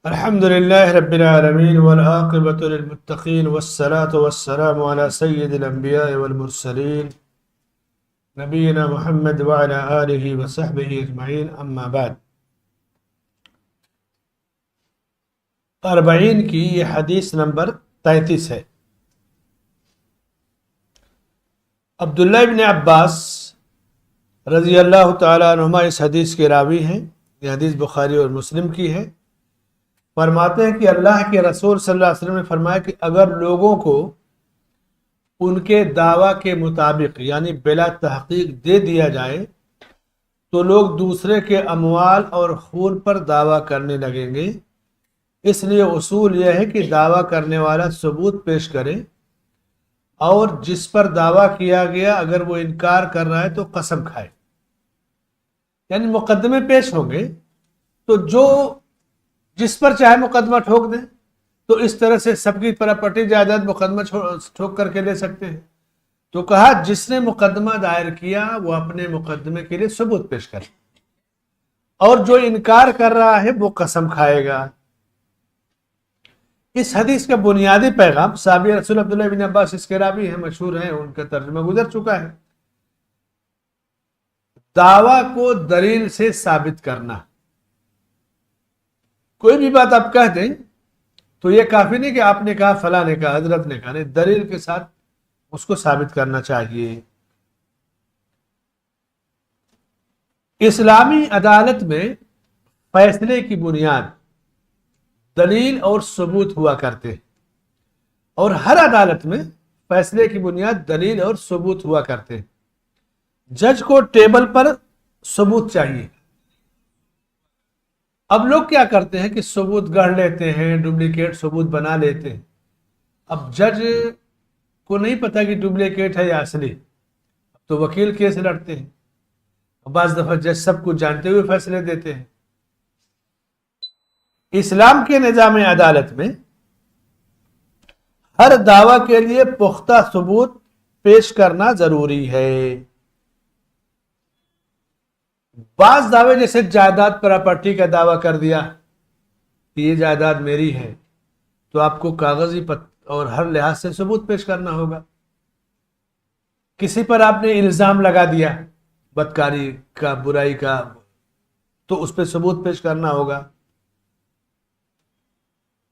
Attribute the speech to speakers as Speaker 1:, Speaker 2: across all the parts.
Speaker 1: الحمد لله رب العالمين والعاقبة للمتقين والصلاة والسلام على سيد الأنبياء والمرسلين نبينا محمد وعلى آله وصحبه أجمعين أما بعد 40 کی یہ حدیث نمبر 33 ہے۔ عبداللہ ابن عباس رضی اللہ تعالیٰ عنہما اس حدیث کے راوی ہیں۔ یہ حدیث بخاری اور مسلم کی ہے۔ فرماتے ہیں کہ اللہ کے رسول صلی اللہ علیہ وسلم نے فرمایا کہ اگر لوگوں کو ان کے دعویٰ کے مطابق یعنی بلا تحقیق دے دیا جائے تو لوگ دوسرے کے اموال اور خون پر دعویٰ کرنے لگیں گے۔ اس لیے اصول یہ ہے کہ دعویٰ کرنے والا ثبوت پیش کرے اور جس پر دعویٰ کیا گیا اگر وہ انکار کر رہا ہے تو قسم کھائے، یعنی مقدمے پیش ہوں گے تو جو جس پر چاہے مقدمہ ٹھوک دیں، تو اس طرح سے سب کی پراپرٹی جائیداد مقدمہ ٹھوک کر کے لے سکتے ہیں۔ تو کہا جس نے مقدمہ دائر کیا وہ اپنے مقدمے کے لیے ثبوت پیش کرے اور جو انکار کر رہا ہے وہ قسم کھائے گا۔ اس حدیث کا بنیادی پیغام صحابی رسول عبداللہ بن عباس اس کے راوی ہیں، مشہور ہیں، ان کا ترجمہ گزر چکا ہے۔ دعویٰ کو دلیل سے ثابت کرنا۔ کوئی بھی بات آپ کہہ دیں تو یہ کافی نہیں کہ آپ نے کہا، فلاں نے کہا، حضرت نے کہا، نہیں، دلیل کے ساتھ اس کو ثابت کرنا چاہیے۔ اسلامی عدالت میں فیصلے کی بنیاد دلیل اور ثبوت ہوا کرتے ہیں، اور ہر عدالت میں فیصلے کی بنیاد دلیل اور ثبوت ہوا کرتے ہیں۔ جج کو ٹیبل پر ثبوت چاہیے۔ اب لوگ کیا کرتے ہیں کہ ثبوت گڑھ لیتے ہیں، ڈپلیکیٹ ثبوت بنا لیتے ہیں۔ اب جج کو نہیں پتا کہ ڈپلیکیٹ ہے یا اصلی، تو وکیل کیس لڑتے ہیں۔ بعض دفعہ جج سب کچھ جانتے ہوئے فیصلے دیتے ہیں۔ اسلام کے نظام عدالت میں ہر دعویٰ کے لیے پختہ ثبوت پیش کرنا ضروری ہے۔ بعض دعوے جیسے جائیداد پراپرٹی کا دعویٰ کر دیا کہ یہ جائیداد میری ہے، تو آپ کو کاغذی اور ہر لحاظ سے ثبوت پیش کرنا ہوگا۔ کسی پر آپ نے الزام لگا دیا بدکاری کا، برائی کا، تو اس پہ ثبوت پیش کرنا ہوگا۔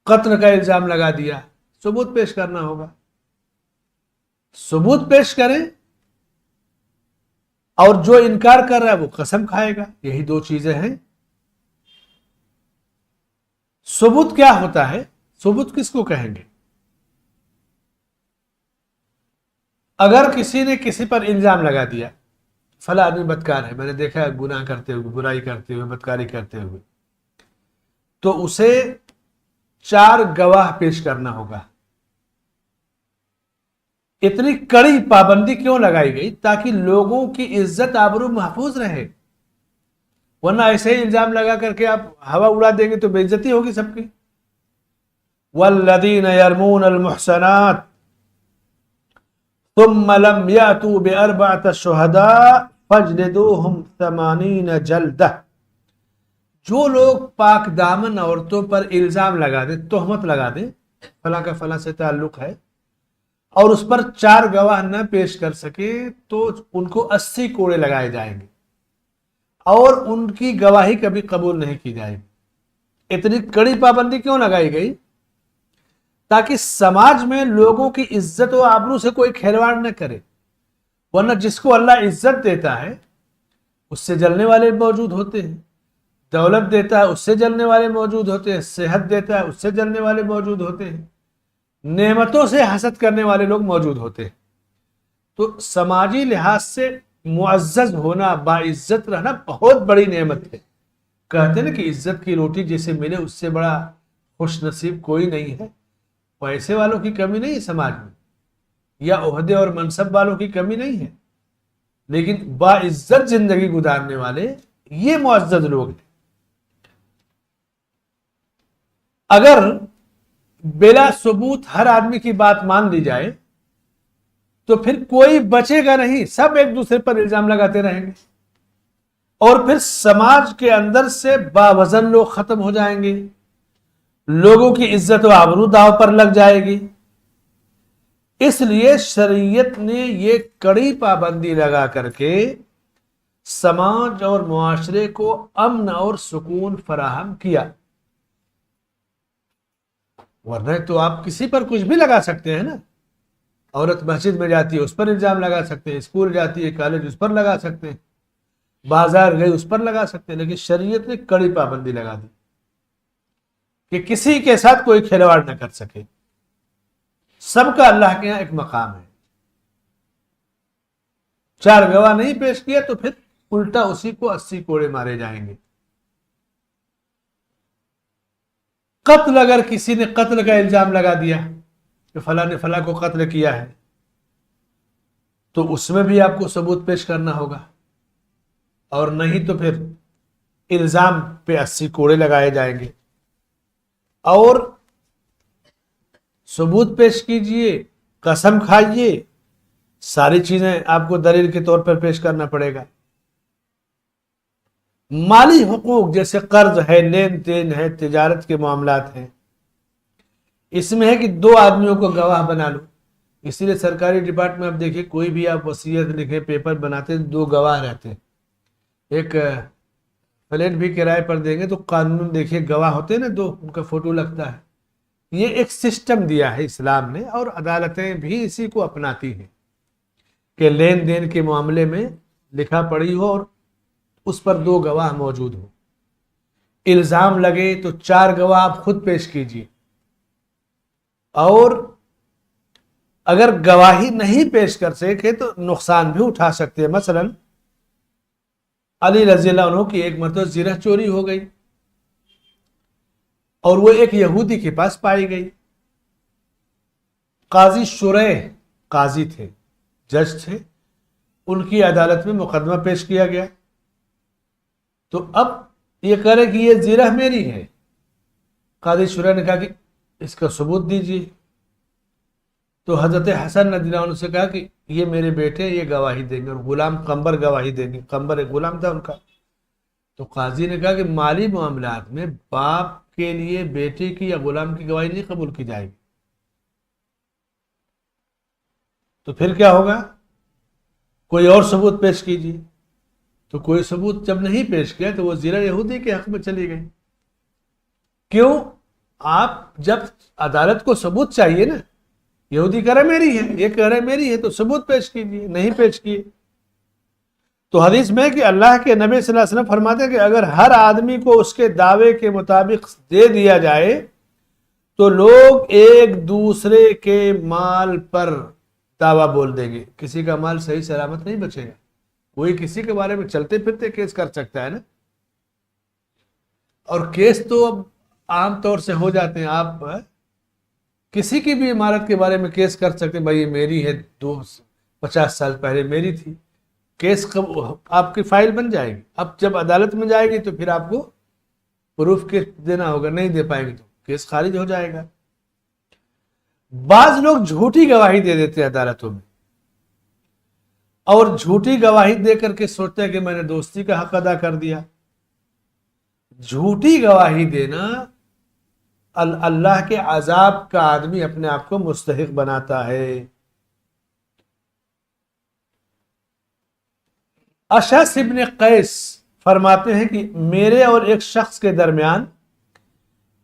Speaker 1: قتل کا الزام لگا دیا، ثبوت پیش کرنا ہوگا۔ ثبوت پیش کریں اور جو انکار کر رہا ہے وہ قسم کھائے گا، یہی دو چیزیں ہیں۔ ثبوت کیا ہوتا ہے؟ ثبوت کس کو کہیں گے؟ اگر کسی نے کسی پر الزام لگا دیا فلاں آدمی بدکار ہے، میں نے دیکھا گناہ کرتے ہوئے، برائی کرتے ہوئے، بدکاری کرتے ہوئے، تو اسے 4 گواہ پیش کرنا ہوگا۔ اتنی کڑی پابندی کیوں لگائی گئی؟ تاکہ لوگوں کی عزت آبرو محفوظ رہے، ورنہ ایسے ہی الزام لگا کر کے آپ ہوا اڑا دیں گے تو بے عزتی ہوگی سب کی۔ والذین یرمون المحصنات ثم لم یأتوا بأربعة شہداء فاجلدوہم 80 جلدہ۔ جو لوگ پاک دامن عورتوں پر الزام لگا دیں، تہمت لگا دیں، فلاں کا فلاں سے تعلق ہے، اور اس پر 4 گواہ نہ پیش کر سکے تو ان کو 80 کوڑے لگائے جائیں گے اور ان کی گواہی کبھی قبول نہیں کی جائے گی۔ اتنی کڑی پابندی کیوں لگائی گئی؟ تاکہ سماج میں لوگوں کی عزت و آبرو سے کوئی کھلواڑ نہ کرے، ورنہ جس کو اللہ عزت دیتا ہے اس سے جلنے والے موجود ہوتے ہیں، دولت دیتا ہے اس سے جلنے والے موجود ہوتے ہیں، صحت دیتا ہے اس سے جلنے والے موجود ہوتے ہیں، نعمتوں سے حسد کرنے والے لوگ موجود ہوتے ہیں۔ تو سماجی لحاظ سے معزز ہونا، باعزت رہنا بہت بڑی نعمت ہے۔ کہتے ہیں نا کہ عزت کی روٹی جسے ملے اس سے بڑا خوش نصیب کوئی نہیں ہے۔ پیسے والوں کی کمی نہیں ہے سماج میں، یا عہدے اور منصب والوں کی کمی نہیں ہے، لیکن باعزت زندگی گزارنے والے یہ معزز لوگ ہیں۔ اگر بلا ثبوت ہر آدمی کی بات مان لی جائے تو پھر کوئی بچے گا نہیں، سب ایک دوسرے پر الزام لگاتے رہیں گے، اور پھر سماج کے اندر سے باوزن لوگ ختم ہو جائیں گے، لوگوں کی عزت و آبرو داؤ پر لگ جائے گی. اس لیے شریعت نے یہ کڑی پابندی لگا کر کے سماج اور معاشرے کو امن اور سکون فراہم کیا. ورنہ تو آپ کسی پر کچھ بھی لگا سکتے ہیں نا. عورت مسجد میں جاتی ہے اس پر الزام لگا سکتے ہیں, اسکول جاتی ہے کالج اس پر لگا سکتے ہیں, بازار گئی اس پر لگا سکتے ہیں. لیکن شریعت نے کڑی پابندی لگا دی کہ کسی کے ساتھ کوئی کھلواڑ نہ کر سکے. سب کا اللہ کے یہاں ایک مقام ہے. 4 گواہ نہیں پیش کیا تو پھر الٹا اسی کو 80 کوڑے مارے جائیں گے. قتل, اگر کسی نے قتل کا الزام لگا دیا کہ فلاں نے فلاں کو قتل کیا ہے تو اس میں بھی آپ کو ثبوت پیش کرنا ہوگا, اور نہیں تو پھر الزام پہ 80 کوڑے لگائے جائیں گے. اور ثبوت پیش کیجئے, قسم کھائیے, ساری چیزیں آپ کو دلیل کے طور پر پیش کرنا پڑے گا. مالی حقوق جیسے قرض ہے, لین دین ہے, تجارت کے معاملات ہیں, اس میں ہے کہ 2 آدمیوں کو گواہ بنا لو. اسی لیے سرکاری ڈپارٹمنٹ میں آپ دیکھیں, کوئی بھی آپ وصیت لکھیں, پیپر بناتے ہیں, 2 گواہ رہتے ہیں. ایک فلیٹ بھی کرائے پر دیں گے تو قانون دیکھیے گواہ ہوتے ہیں نا 2, ان کا فوٹو لگتا ہے. یہ ایک سسٹم دیا ہے اسلام نے, اور عدالتیں بھی اسی کو اپناتی ہیں کہ لین دین کے معاملے میں لکھا پڑھی ہو اور اس پر 2 گواہ موجود ہو. الزام لگے تو 4 گواہ آپ خود پیش کیجیے, اور اگر گواہی نہیں پیش کر سکے تو نقصان بھی اٹھا سکتے ہیں. مثلا علی رضی اللہ عنہ کی ایک مرتبہ زرہ چوری ہو گئی اور وہ ایک یہودی کے پاس پائی گئی. قاضی شریح قاضی تھے, جج تھے, ان کی عدالت میں مقدمہ پیش کیا گیا. تو اب یہ کہہ رہے کہ یہ زرہ میری ہے. قاضی شریح نے کہا کہ اس کا ثبوت دیجیے. تو حضرت حسن رضی اللہ عنہ سے کہا کہ یہ میرے بیٹے, یہ گواہی دیں گے, اور غلام قمبر گواہی دیں گے. قمبر ایک غلام تھا ان کا. تو قاضی نے کہا کہ مالی معاملات میں باپ کے لیے بیٹے کی یا غلام کی گواہی نہیں قبول کی جائے گی. تو پھر کیا ہوگا, کوئی اور ثبوت پیش کیجیے. تو کوئی ثبوت جب نہیں پیش کیا تو وہ زرہ یہودی کے حق میں چلی گئی. کیوں؟ آپ جب عدالت کو ثبوت چاہیے نا, یہودی کہہ رہا میری ہے, یہ کہہ رہا میری ہے, تو ثبوت پیش کیجیے. نہیں پیش کیے تو حدیث میں کہ اللہ کے نبی صلی اللہ علیہ وسلم فرماتے ہیں کہ اگر ہر آدمی کو اس کے دعوے کے مطابق دے دیا جائے تو لوگ ایک دوسرے کے مال پر دعویٰ بول دیں گے. کسی کا مال صحیح سلامت نہیں بچے گا. کوئی کسی کے بارے میں چلتے پھرتے کیس کر سکتا ہے نا, اور کیس تو اب عام طور سے ہو جاتے ہیں. آپ کسی کی بھی عمارت کے بارے میں کیس کر سکتے ہیں, بھائی یہ میری ہے, 50 سال پہلے میری تھی. کیس آپ کی فائل بن جائے گی. اب جب عدالت میں جائے گی تو پھر آپ کو پروف کیس دینا ہوگا, نہیں دے پائیں گے تو کیس خارج ہو جائے گا. بعض لوگ جھوٹی گواہی دے دیتے ہیں عدالتوں میں, اور جھوٹی گواہی دے کر کے سوچتے ہیں کہ میں نے دوستی کا حق ادا کر دیا. جھوٹی گواہی دینا اللہ کے عذاب کا آدمی اپنے آپ کو مستحق بناتا ہے. اشعث ابن قیس فرماتے ہیں کہ میرے اور ایک شخص کے درمیان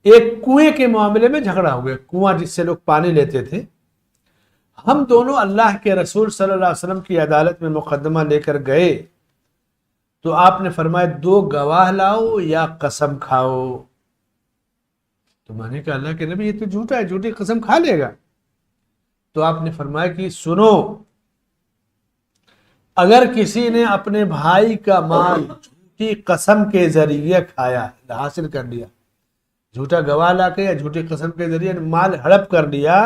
Speaker 1: ایک کنویں کے معاملے میں جھگڑا ہو گیا. کنواں جس سے لوگ پانی لیتے تھے. ہم دونوں اللہ کے رسول صلی اللہ علیہ وسلم کی عدالت میں مقدمہ لے کر گئے تو آپ نے فرمایا 2 گواہ لاؤ یا قسم کھاؤ. تو میں نے کہا اللہ کے نبی یہ تو جھوٹا ہے, جھوٹی قسم کھا لے گا. تو آپ نے فرمایا کہ سنو, اگر کسی نے اپنے بھائی کا مال جھوٹی قسم کے ذریعے کھایا, حاصل کر لیا, جھوٹا گواہ لا کے یا جھوٹی قسم کے ذریعے مال ہڑپ کر لیا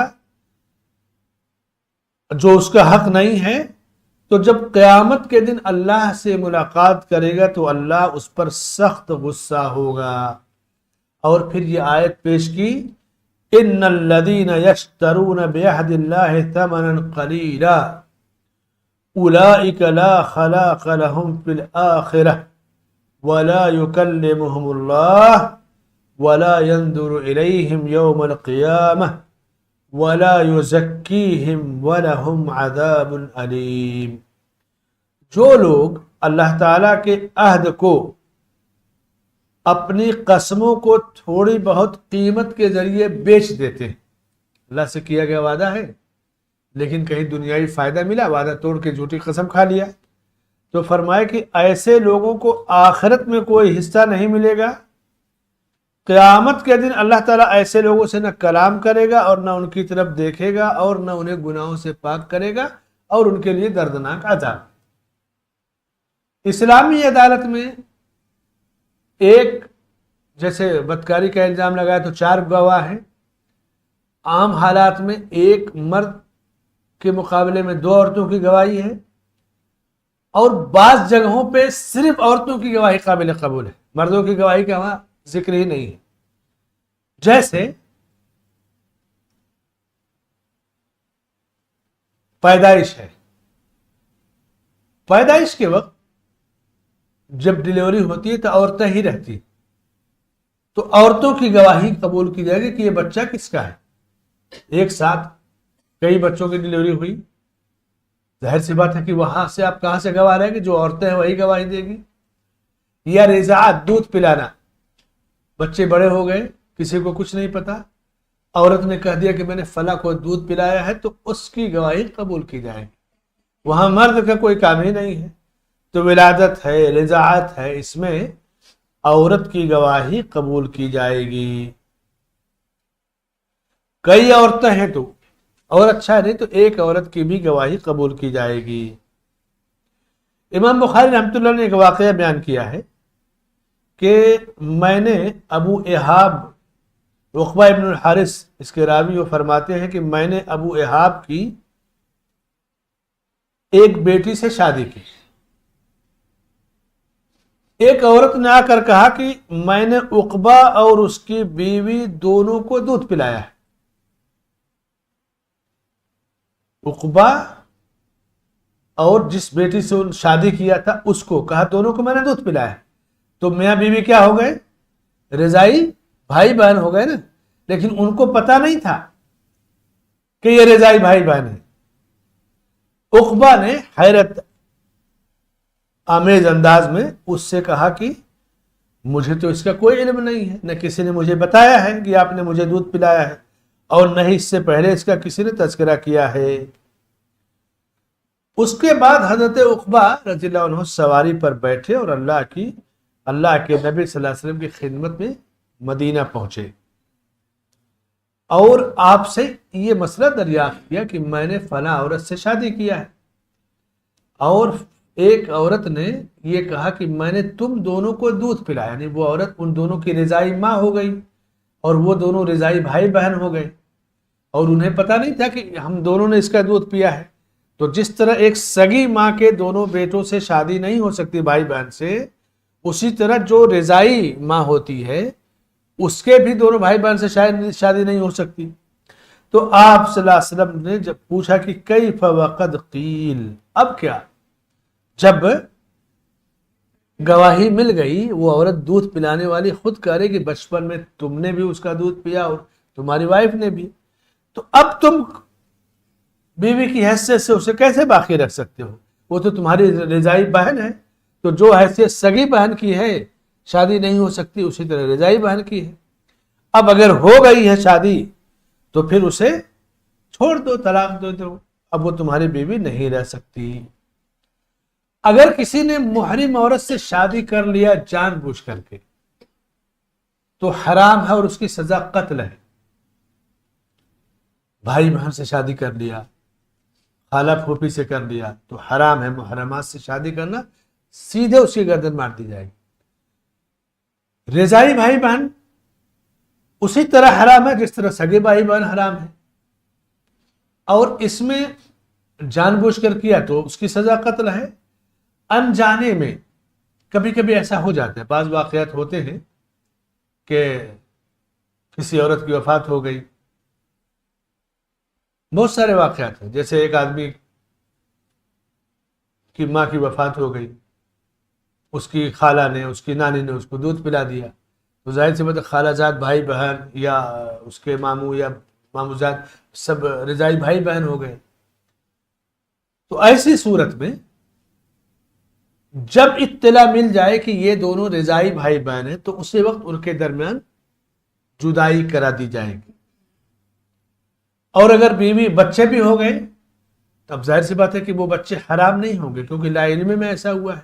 Speaker 1: جو اس کا حق نہیں ہے, تو جب قیامت کے دن اللہ سے ملاقات کرے گا تو اللہ اس پر سخت غصہ ہوگا. اور پھر یہ آیت پیش کی, ان الذین یشترون بعہد اللہ ثمنا قلیلا اولئک لا خلاق لهم فی الآخرہ ولا یکلمهم اللہ ولا ينظر إليهم يوم القيامة ولا يزكيهم ولهم عذاب علیم. جو لوگ اللہ تعالیٰ کے عہد کو، اپنی قسموں کو تھوڑی بہت قیمت کے ذریعے بیچ دیتے ہیں، اللہ سے کیا گیا وعدہ ہے لیکن کہیں دنیاوی فائدہ ملا، وعدہ توڑ کے جھوٹی قسم کھا لیا، تو فرمائے کہ ایسے لوگوں کو آخرت میں کوئی حصہ نہیں ملے گا. قیامت کے دن اللہ تعالیٰ ایسے لوگوں سے نہ کلام کرے گا اور نہ ان کی طرف دیکھے گا اور نہ انہیں گناہوں سے پاک کرے گا اور ان کے لیے دردناک عذاب. اسلامی عدالت میں ایک جیسے بدکاری کا الزام لگایا تو 4 گواہ ہیں. عام حالات میں ایک مرد کے مقابلے میں 2 عورتوں کی گواہی ہے، اور بعض جگہوں پہ صرف عورتوں کی گواہی قابل قبول ہے، مردوں کی گواہی کا وہاں ذکر ہی نہیں ہے. جیسے پیدائش ہے، پیدائش کے وقت جب ڈیلیوری ہوتی ہے تو عورتیں ہی رہتی، تو عورتوں کی گواہی قبول کی جائے گی کہ یہ بچہ کس کا ہے. ایک ساتھ کئی بچوں کی ڈیلیوری ہوئی، ظاہر سی بات ہے کہ وہاں سے آپ کہاں سے گواہ رہے گی؟ جو عورتیں ہیں وہی گواہی دے گی. یا رضاعت، دودھ پلانا، بچے بڑے ہو گئے، کسی کو کچھ نہیں پتا، عورت نے کہہ دیا کہ میں نے فلاں کو دودھ پلایا ہے، تو اس کی گواہی قبول کی جائے گی. وہاں مرد کا کوئی کام ہی نہیں ہے. تو ولادت ہے، رضاعت ہے، اس میں عورت کی گواہی قبول کی جائے گی. کئی عورتیں ہیں تو اور اچھا نہیں، تو ایک عورت کی بھی گواہی قبول کی جائے گی. امام بخاری رحمۃ اللہ نے ایک واقعہ بیان کیا ہے کہ میں نے ابو احاب، عقبہ ابن الحارث اس کے راوی، وہ فرماتے ہیں کہ میں نے ابو احاب کی ایک بیٹی سے شادی کی. ایک عورت نے آ کر کہا کہ میں نے عقبہ اور اس کی بیوی دونوں کو دودھ پلایا ہے. عقبہ اور جس بیٹی سے شادی کیا تھا اس کو کہا دونوں کو میں نے دودھ پلایا ہے. تو میاں بیوی کیا ہو گئے؟ رضائی بھائی بہن ہو گئے نا. لیکن ان کو پتا نہیں تھا کہ یہ رضائی بھائی بہن ہے. عقبہ نے حیرت آمیز انداز میں اس سے کہا کہ مجھے تو اس کا کوئی علم نہیں ہے، نہ کسی نے مجھے بتایا ہے کہ آپ نے مجھے دودھ پلایا ہے، اور نہ ہی اس سے پہلے اس کا کسی نے تذکرہ کیا ہے. اس کے بعد حضرت عقبہ رضی اللہ عنہ سواری پر بیٹھے اور اللہ کے نبی صلی اللہ علیہ وسلم کی خدمت میں مدینہ پہنچے اور آپ سے یہ مسئلہ دریافت کیا کہ میں نے فلاں عورت سے شادی کیا ہے، اور ایک عورت نے یہ کہا کہ میں نے تم دونوں کو دودھ پلایا، یعنی وہ عورت ان دونوں کی رضائی ماں ہو گئی اور وہ دونوں رضائی بھائی بہن ہو گئے، اور انہیں پتا نہیں تھا کہ ہم دونوں نے اس کا دودھ پیا ہے. تو جس طرح ایک سگی ماں کے دونوں بیٹوں سے شادی نہیں ہو سکتی بھائی بہن سے، اسی طرح جو رضائی ماں ہوتی ہے اس کے بھی دونوں بھائی بہن سے شادی نہیں ہو سکتی. تو آپ صلی اللہ علیہ وسلم نے جب پوچھا کہ کیف وقد قیل، اب کیا؟ جب گواہی مل گئی، وہ عورت دودھ پلانے والی خود کہہ رہی کہ بچپن میں تم نے بھی اس کا دودھ پیا اور تمہاری وائف نے بھی، تو اب تم بیوی کی حیثیت سے اسے کیسے باقی رکھ سکتے ہو؟ وہ تو تمہاری رضائی بہن ہے. تو جو حیثیت سگی بہن کی ہے شادی نہیں ہو سکتی، اسی طرح رضائی بہن کی ہے. اب اگر ہو گئی ہے شادی تو پھر اسے چھوڑ دو، طلاق دو، اب وہ تمہاری بیوی نہیں رہ سکتی. اگر کسی نے محرم عورت سے شادی کر لیا جان بوجھ کر کے تو حرام ہے اور اس کی سزا قتل ہے. بھائی بہن سے شادی کر لیا، خالہ پھوپھی سے کر لیا تو حرام ہے. محرمات سے شادی کرنا سیدھے اس کی گردن مار دی جائے گی. رضائی بھائی بہن اسی طرح حرام ہے جس طرح سگے بھائی بہن حرام ہے، اور اس میں جان بوجھ کر کیا تو اس کی سزا قتل ہے. انجانے میں کبھی کبھی ایسا ہو جاتا ہے، بعض واقعات ہوتے ہیں کہ کسی عورت کی وفات ہو گئی، بہت سارے واقعات ہیں. جیسے ایک آدمی کی ماں کی وفات ہو گئی، اس کی خالہ نے، اس کی نانی نے اس کو دودھ پلا دیا، تو ظاہر سی بات ہے خالہ زاد بھائی بہن یا اس کے ماموں یا ماموں زاد سب رضائی بھائی بہن ہو گئے. تو ایسی صورت میں جب اطلاع مل جائے کہ یہ دونوں رضائی بھائی بہن ہیں تو اسی وقت ان کے درمیان جدائی کرا دی جائے گی. اور اگر بیوی بچے بھی ہو گئے تب ظاہر سی بات ہے کہ وہ بچے حرام نہیں ہوں گے کیونکہ لا علمی میں ایسا ہوا ہے.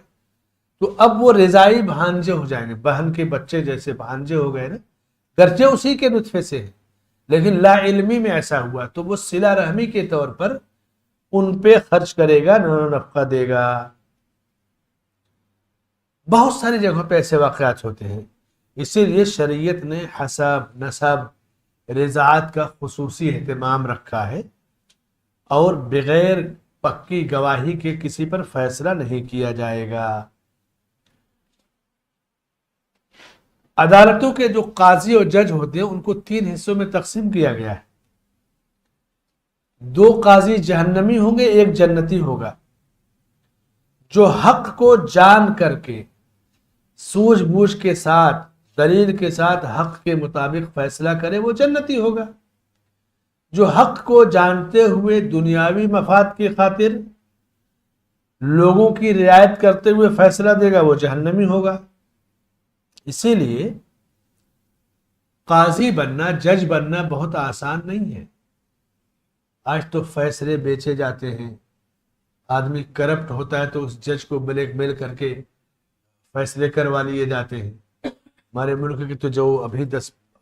Speaker 1: تو اب وہ رضائی بھانجے ہو جائیں گے, بہن کے بچے جیسے بھانجے ہو گئے نا, گرچہ اسی کے نطفے سے ہے لیکن لا علمی میں ایسا ہوا تو وہ صلہ رحمی کے طور پر ان پہ خرچ کرے گا, نفقہ دے گا. بہت ساری جگہوں پہ ایسے واقعات ہوتے ہیں. اسی لیے شریعت نے حسب, نسب, رضاعت کا خصوصی اہتمام رکھا ہے اور بغیر پکی گواہی کے کسی پر فیصلہ نہیں کیا جائے گا. عدالتوں کے جو قاضی اور جج ہوتے ہیں ان کو 3 حصوں میں تقسیم کیا گیا ہے. 2 قاضی جہنمی ہوں گے, 1 جنتی ہوگا. جو حق کو جان کر کے سوجھ بوجھ کے ساتھ دلیل کے ساتھ حق کے مطابق فیصلہ کرے وہ جنتی ہوگا. جو حق کو جانتے ہوئے دنیاوی مفاد کی خاطر لوگوں کی رعایت کرتے ہوئے فیصلہ دے گا وہ جہنمی ہوگا. اسی لیے قاضی بننا, جج بننا بہت آسان نہیں ہے. آج تو فیصلے بیچے جاتے ہیں, آدمی کرپٹ ہوتا ہے تو اس جج کو بلیک میل کر کے فیصلے کروا لیے جاتے ہیں. ہمارے ملک کے تو جو ابھی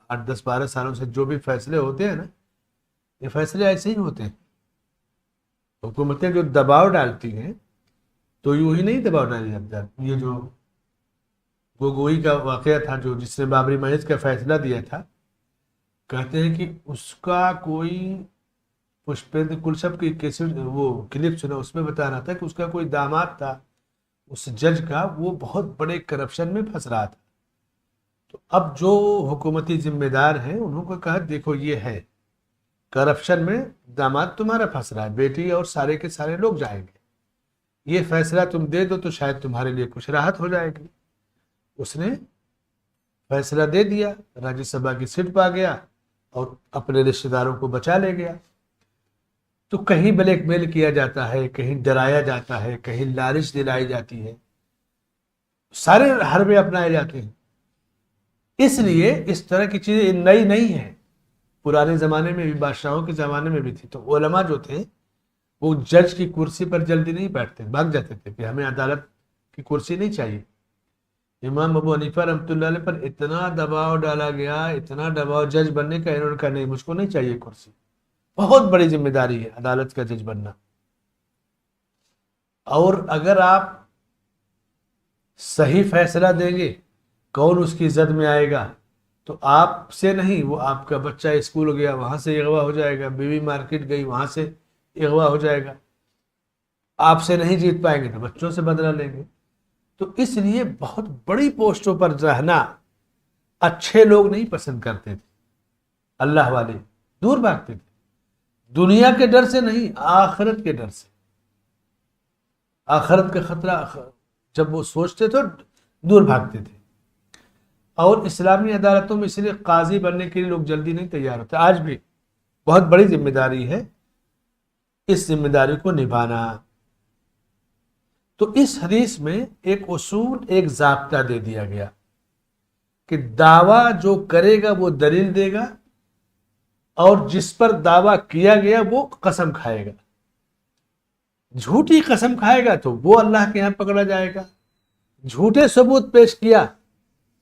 Speaker 1: 8-10-12 سالوں سے جو بھی فیصلے ہوتے ہیں نا, یہ فیصلے ایسے ہی ہوتے ہیں. حکومتیں جو دباؤ ڈالتی ہیں تو یوں ہی نہیں دباؤ ڈالی جاتی. یہ جو گوگوئی کا واقعہ تھا جو جس نے بابری مسجد کا فیصلہ دیا تھا, کہتے ہیں کہ اس کا کوئی پشپیندر کلشپ کی کیسٹ وہ کلپ سنا, اس میں بتا رہا تھا کہ اس کا کوئی داماد تھا اس جج کا, وہ بہت بڑے کرپشن میں پھنس رہا تھا. تو اب جو حکومتی ذمہ دار ہیں انہوں کو کہا دیکھو یہ ہے کرپشن میں داماد تمہارا پھنس رہا ہے, بیٹی اور سارے کے سارے لوگ جائیں گے, یہ فیصلہ تم دے دو تو شاید تمہارے لیے کچھ راحت ہو جائے گی. اس نے فیصلہ دے دیا, راجیہ سبھا کی سیٹ پا گیا اور اپنے رشتہ داروں کو بچا لے گیا. تو کہیں بلیک میل کیا جاتا ہے, کہیں ڈرایا جاتا ہے, کہیں لالچ دلائی جاتی ہے, سارے حربے اپنائے جاتے ہیں. اس لیے اس طرح کی چیزیں نئی نہیں ہیں, پرانے زمانے میں بھی, بادشاہوں کے زمانے میں بھی تھی. تو علماء جو تھے وہ جج کی کرسی پر جلدی نہیں بیٹھتے, بھاگ جاتے تھے کہ ہمیں عدالت کی کرسی نہیں چاہیے. امام ابو حنیفہ رحمۃ اللہ علیہ پر اتنا دباؤ ڈالا گیا, اتنا دباؤ جج بننے کا, انہوں نے کہا نہیں مجھ کو نہیں چاہیے کرسی. بہت بڑی ذمہ داری ہے عدالت کا جج بننا. اور اگر آپ صحیح فیصلہ دیں گے کون اس کی زد میں آئے گا, تو آپ سے نہیں, وہ آپ کا بچہ اسکول گیا وہاں سے اغوا ہو جائے گا, بیوی مارکیٹ گئی وہاں سے اغوا ہو جائے گا. آپ سے نہیں جیت پائیں گے تو بچوں سے بدلہ لیں گے. تو اس لیے بہت بڑی پوسٹوں پر رہنا اچھے لوگ نہیں پسند کرتے تھے, اللہ والے دور بھاگتے تھے. دنیا کے ڈر سے نہیں, آخرت کے ڈر سے. آخرت کا خطرہ جب وہ سوچتے تو دور بھاگتے تھے. اور اسلامی عدالتوں میں اس لیے قاضی بننے کے لیے لوگ جلدی نہیں تیار ہوتے. آج بھی بہت بڑی ذمہ داری ہے اس ذمہ داری کو نبھانا. تو اس حدیث میں ایک اصول, ایک ضابطہ دے دیا گیا کہ دعویٰ جو کرے گا وہ دلیل دے گا, اور جس پر دعویٰ کیا گیا وہ قسم کھائے گا. جھوٹی قسم کھائے گا تو وہ اللہ کے یہاں پکڑا جائے گا. جھوٹے ثبوت پیش کیا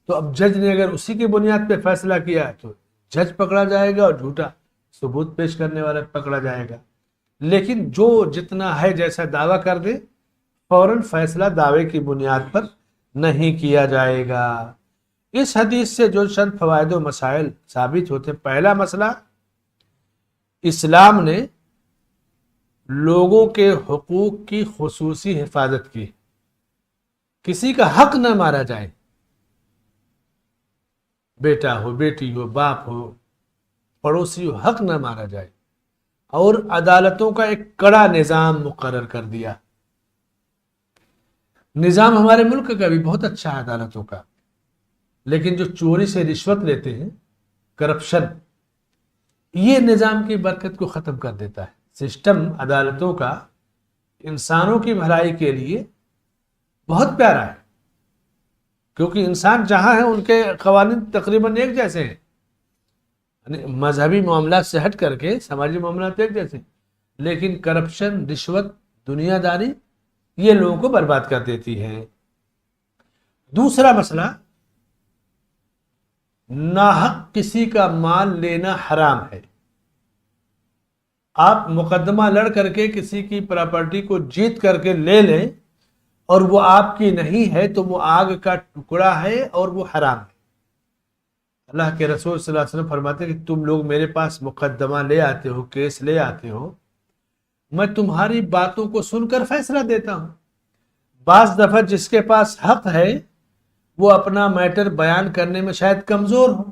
Speaker 1: تو اب جج نے اگر اسی کی بنیاد پہ فیصلہ کیا تو جج پکڑا جائے گا اور جھوٹا ثبوت پیش کرنے والا پکڑا جائے گا. لیکن جو جتنا ہے جیسا دعویٰ کر دے فوراً فیصلہ دعوے کی بنیاد پر نہیں کیا جائے گا. اس حدیث سے جو چند فوائد و مسائل ثابت ہوتے ہیں. پہلا مسئلہ, اسلام نے لوگوں کے حقوق کی خصوصی حفاظت کی. کسی کا حق نہ مارا جائے, بیٹا ہو, بیٹی ہو, باپ ہو, پڑوسی ہو, حق نہ مارا جائے. اور عدالتوں کا ایک کڑا نظام مقرر کر دیا. نظام ہمارے ملک کا بھی بہت اچھا ہے عدالتوں کا. لیکن جو چوری سے رشوت لیتے ہیں، کرپشن، یہ نظام کی برکت کو ختم کر دیتا ہے۔ سسٹم عدالتوں کا انسانوں کی بھلائی کے لیے بہت پیارا ہے، کیونکہ انسان جہاں ہیں ان کے قوانین تقریباً ایک جیسے ہیں، یعنی مذہبی معاملات سے ہٹ کر کے سماجی معاملات ایک جیسے ہیں، لیکن کرپشن، رشوت، دنیا داری یہ لوگوں کو برباد کر دیتی ہے۔ دوسرا مسئلہ، ناحق کسی کا مال لینا حرام ہے۔ آپ مقدمہ لڑ کر کے کسی کی پراپرٹی کو جیت کر کے لے لیں اور وہ آپ کی نہیں ہے تو وہ آگ کا ٹکڑا ہے اور وہ حرام ہے۔ اللہ کے رسول صلی اللہ علیہ وسلم فرماتے ہیں کہ تم لوگ میرے پاس مقدمہ لے آتے ہو، کیس لے آتے ہو، میں تمہاری باتوں کو سن کر فیصلہ دیتا ہوں۔ بعض دفعہ جس کے پاس حق ہے وہ اپنا میٹر بیان کرنے میں شاید کمزور ہو،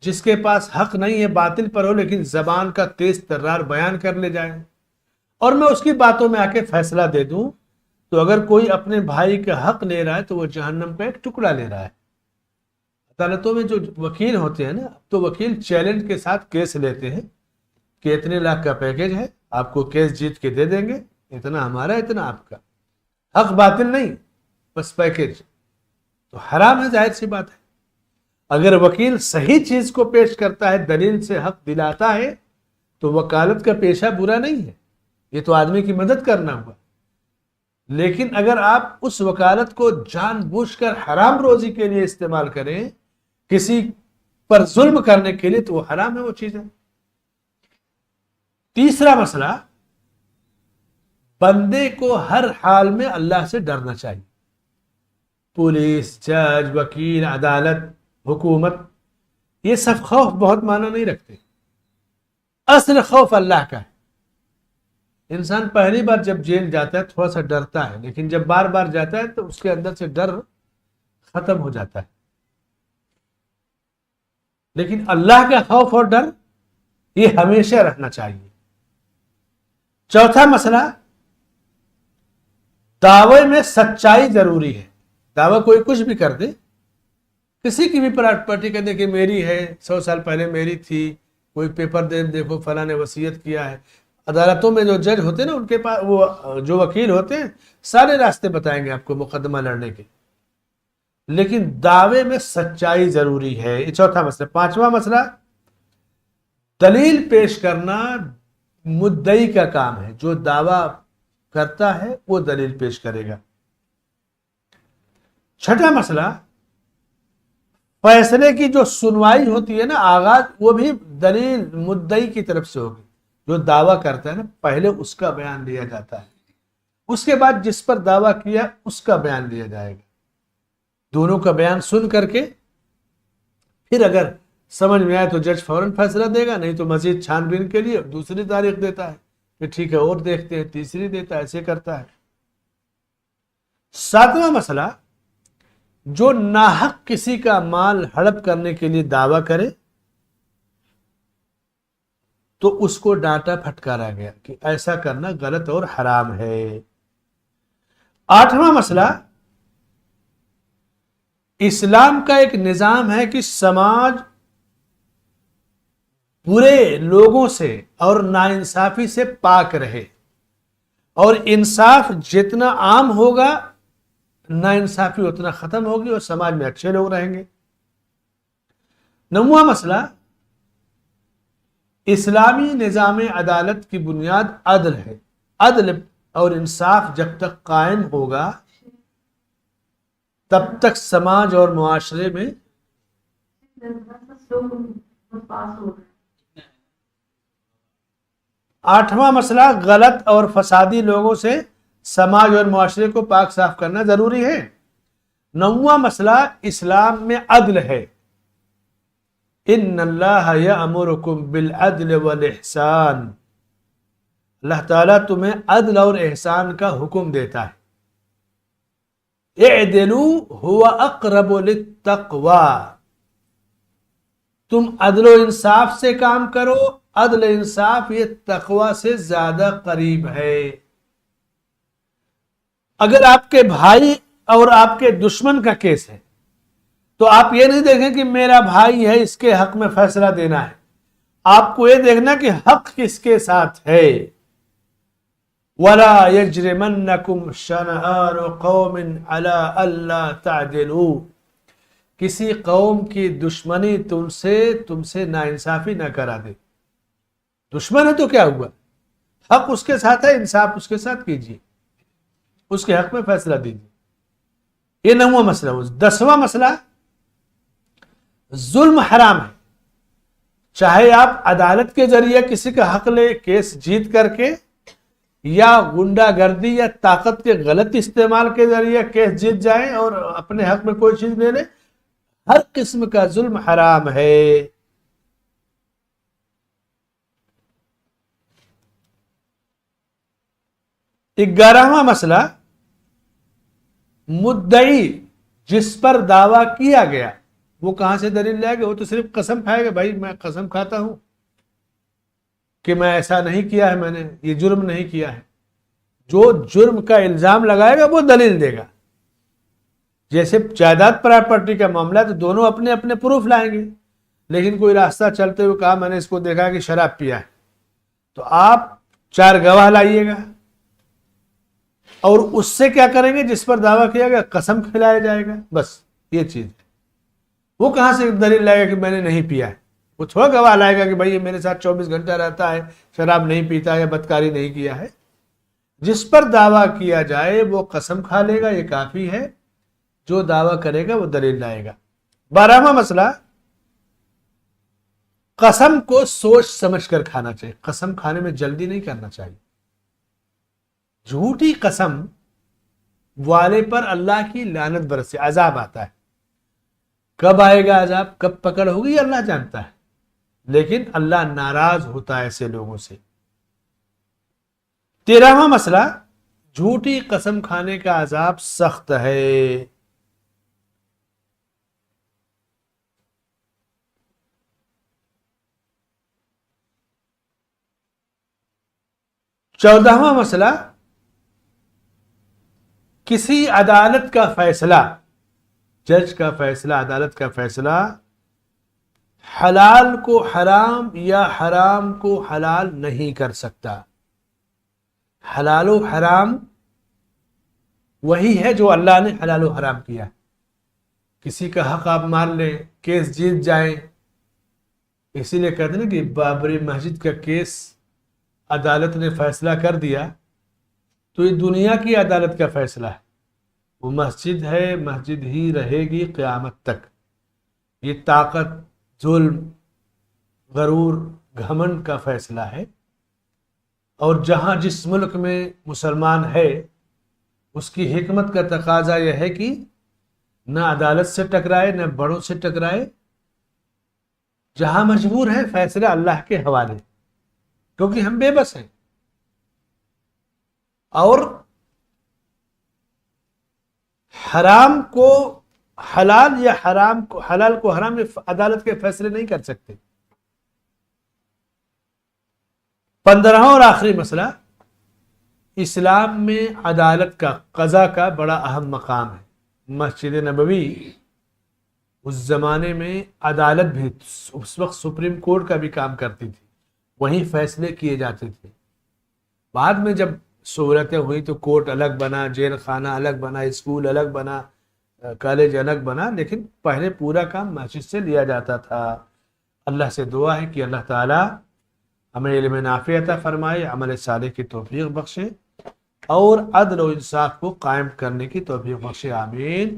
Speaker 1: جس کے پاس حق نہیں ہے باطل پر ہو لیکن زبان کا تیز ترار بیان کر لے جائے اور میں اس کی باتوں میں آ کے فیصلہ دے دوں، تو اگر کوئی اپنے بھائی کا حق لے رہا ہے تو وہ جہنم کا ایک ٹکڑا لے رہا ہے۔ عدالتوں میں جو وکیل ہوتے ہیں نا، تو وکیل چیلنج کے ساتھ کیس لیتے ہیں کہ اتنے لاکھ کا پیکیج ہے، آپ کو کیس جیت کے دے دیں گے، اتنا ہمارا اتنا آپ کا، حق باطل نہیں، بس پیکیج۔ تو حرام ہے، ظاہر سی بات ہے۔ اگر وکیل صحیح چیز کو پیش کرتا ہے، دلیل سے حق دلاتا ہے، تو وکالت کا پیشہ برا نہیں ہے، یہ تو آدمی کی مدد کرنا ہوا۔ لیکن اگر آپ اس وکالت کو جان بوجھ کر حرام روزی کے لیے استعمال کریں، کسی پر ظلم کرنے کے لیے، تو وہ حرام ہے، وہ چیز ہے۔ تیسرا مسئلہ، بندے کو ہر حال میں اللہ سے ڈرنا چاہیے۔ پولیس، جج، وکیل، عدالت، حکومت، یہ سب خوف بہت معنی نہیں رکھتے۔ اصل خوف اللہ کا ہے۔ انسان پہلی بار جب جیل جاتا ہے تھوڑا سا ڈرتا ہے، لیکن جب بار بار جاتا ہے تو اس کے اندر سے ڈر ختم ہو جاتا ہے۔ لیکن اللہ کا خوف اور ڈر یہ ہمیشہ رہنا چاہیے۔ چوتھا مسئلہ، دعوے میں سچائی ضروری ہے۔ دعویٰ کوئی کچھ بھی کر دے، کسی کی بھی پراپرٹی کہہ دے کہ میری ہے، 100 سال پہلے میری تھی، کوئی پیپر دے دیکھو فلاں نے وصیت کیا ہے۔ عدالتوں میں جو جج ہوتے ہیں نا، ان کے پاس وہ جو وکیل ہوتے ہیں سارے راستے بتائیں گے آپ کو مقدمہ لڑنے کے، لیکن دعوے میں سچائی ضروری ہے۔ یہ چوتھا مسئلہ۔ پانچواں مسئلہ، دلیل پیش کرنا مدعی کا کام ہے، جو دعویٰ کرتا ہے وہ دلیل پیش کرے گا۔ چھٹا مسئلہ، فیصلے کی جو سنوائی ہوتی ہے نا، آغاز، وہ بھی دلیل مدعی کی طرف سے ہوگی۔ جو دعویٰ کرتا ہے نا، پہلے اس کا بیان لیا جاتا ہے، اس کے بعد جس پر دعویٰ کیا اس کا بیان لیا جائے گا۔ دونوں کا بیان سن کر کے پھر اگر سمجھ میں آئے تو جج فوراً فیصلہ دے گا، نہیں تو مزید چھان بین کے لیے دوسری تاریخ دیتا ہے کہ ٹھیک ہے اور دیکھتے ہیں، تیسری دیتا ہے، ایسے کرتا ہے۔ ساتواں مسئلہ، جو ناحق کسی کا مال ہڑپ کرنے کے لیے دعویٰ کرے تو اس کو ڈانٹا پھٹکارا گیا کہ ایسا کرنا غلط اور حرام ہے۔ آٹھواں مسئلہ، اسلام کا ایک نظام ہے کہ سماج برے لوگوں سے اور ناانصافی سے پاک رہے، اور انصاف جتنا عام ہوگا ناانصافی اتنا ختم ہوگی اور سماج میں اچھے لوگ رہیں گے۔ نواں مسئلہ، اسلامی نظام عدالت کی بنیاد عدل ہے۔ عدل اور انصاف جب تک قائم ہوگا تب تک سماج اور معاشرے میں آٹھواں مسئلہ، غلط اور فسادی لوگوں سے سماج اور معاشرے کو پاک صاف کرنا ضروری ہے۔ نواں مسئلہ، اسلام میں عدل ہے۔ ان اللہ یأمرکم بالعدل والاحسان، اللہ تعالیٰ تمہیں عدل اور احسان کا حکم دیتا ہے۔ اعدلوا هو اقرب للتقوی، تم عدل و انصاف سے کام کرو، عدل انصاف یہ تقوی سے زیادہ قریب ہے۔ اگر آپ کے بھائی اور آپ کے دشمن کا کیس ہے تو آپ یہ نہیں دیکھیں کہ میرا بھائی ہے اس کے حق میں فیصلہ دینا ہے، آپ کو یہ دیکھنا کہ حق کس کے ساتھ ہے۔ وَلَا يَجْرِمَنَّكُمْ شَنَآنُ قَوْمٍ عَلَىٰ أَلَّا تَعْدِلُوا، کسی قوم کی دشمنی تم سے ناانصافی نہ کرا دے۔ دشمن ہے تو کیا ہوا، حق اس کے ساتھ ہے، انصاف اس کے ساتھ کیجیے، اس کے حق میں فیصلہ دیجیے۔ یہ 9واں مسئلہ۔ 10واں مسئلہ، ظلم حرام ہے، چاہے آپ عدالت کے ذریعے کسی کا حق لے کیس جیت کر کے، یا غنڈہ گردی یا طاقت کے غلط استعمال کے ذریعے کیس جیت جائیں اور اپنے حق میں کوئی چیز لے لیں، ہر قسم کا ظلم حرام ہے۔ 11واں مسئلہ، مدعی جس پر دعویٰ کیا گیا وہ کہاں سے دلیل لائے گا؟ وہ تو صرف قسم کھائے گا، بھائی میں قسم کھاتا ہوں کہ میں ایسا نہیں کیا ہے، میں نے یہ جرم نہیں کیا ہے۔ جو جرم کا الزام لگائے گا وہ دلیل دے گا۔ جیسے جائیداد پراپرٹی کا معاملہ ہے تو دونوں اپنے اپنے پروف لائیں گے، لیکن کوئی راستہ چلتے ہوئے کہا میں نے اس کو دیکھا کہ شراب پیا ہے، تو آپ 4 گواہ لائیے گا، اور اس سے کیا کریں گے؟ جس پر دعویٰ کیا گیا قسم کھلایا جائے گا، بس یہ چیز ہے۔ وہ کہاں سے دلیل لائے گا کہ میں نے نہیں پیا ہے؟ وہ تھوڑا گواہ لائے گا کہ بھائی یہ میرے ساتھ 24 گھنٹہ رہتا ہے، شراب نہیں پیتا ہے، بدکاری نہیں کیا ہے۔ جس پر دعویٰ کیا جائے وہ قسم کھا لے گا، یہ کافی ہے۔ جو دعویٰ کرے گا وہ دلیل لائے گا۔ 12واں مسئلہ، قسم کو سوچ سمجھ کر کھانا چاہیے، قسم کھانے میں جلدی نہیں کرنا چاہیے۔ جھوٹی قسم والے پر اللہ کی لعنت برسے، عذاب آتا ہے۔ کب آئے گا عذاب، کب پکڑ ہوگی اللہ جانتا ہے، لیکن اللہ ناراض ہوتا ہے ایسے لوگوں سے۔ 13واں مسئلہ، جھوٹی قسم کھانے کا عذاب سخت ہے۔ 14واں مسئلہ، کسی عدالت کا فیصلہ، جج کا فیصلہ، عدالت کا فیصلہ حلال کو حرام یا حرام کو حلال نہیں کر سکتا۔ حلال و حرام وہی ہے جو اللہ نے حلال و حرام کیا۔ کسی کا حق آپ مار لیں، کیس جیت جائیں، اسی لیے کہتے ہیں کہ بابری مسجد کا کیس عدالت نے فیصلہ کر دیا تو یہ دنیا کی عدالت کا فیصلہ ہے، وہ مسجد ہے، مسجد ہی رہے گی قیامت تک۔ یہ طاقت، ظلم، غرور، گھمنڈ کا فیصلہ ہے، اور جہاں جس ملک میں مسلمان ہے اس کی حکمت کا تقاضا یہ ہے کہ نہ عدالت سے ٹکرائے نہ بڑوں سے ٹکرائے، جہاں مجبور ہے فیصلہ اللہ کے حوالے، کیونکہ ہم بے بس ہیں۔ اور حرام کو حلال یا حلال کو حرام عدالت کے فیصلے نہیں کر سکتے۔ 15واں اور آخری مسئلہ، اسلام میں عدالت کا، قضا کا بڑا اہم مقام ہے۔ مسجد نبوی اس زمانے میں عدالت بھی، اس وقت سپریم کورٹ کا بھی کام کرتی تھی، وہیں فیصلے کیے جاتے تھے۔ بعد میں جب سہولتیں ہوئی تو کورٹ الگ بنا، جیل خانہ الگ بنا، اسکول الگ بنا، کالج الگ بنا، لیکن پہلے پورا کام مسجد سے لیا جاتا تھا۔ اللہ سے دعا ہے کہ اللہ تعالی ہمیں علم نافع عطا فرمائے، عمل صالح کی توفیق بخشے، اور عدل و انصاف کو قائم کرنے کی توفیق بخشے، آمین۔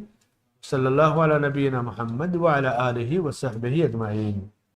Speaker 1: صلی اللہ علیہ نبینا محمد وعلی آلہ وصحبہ اجمعین۔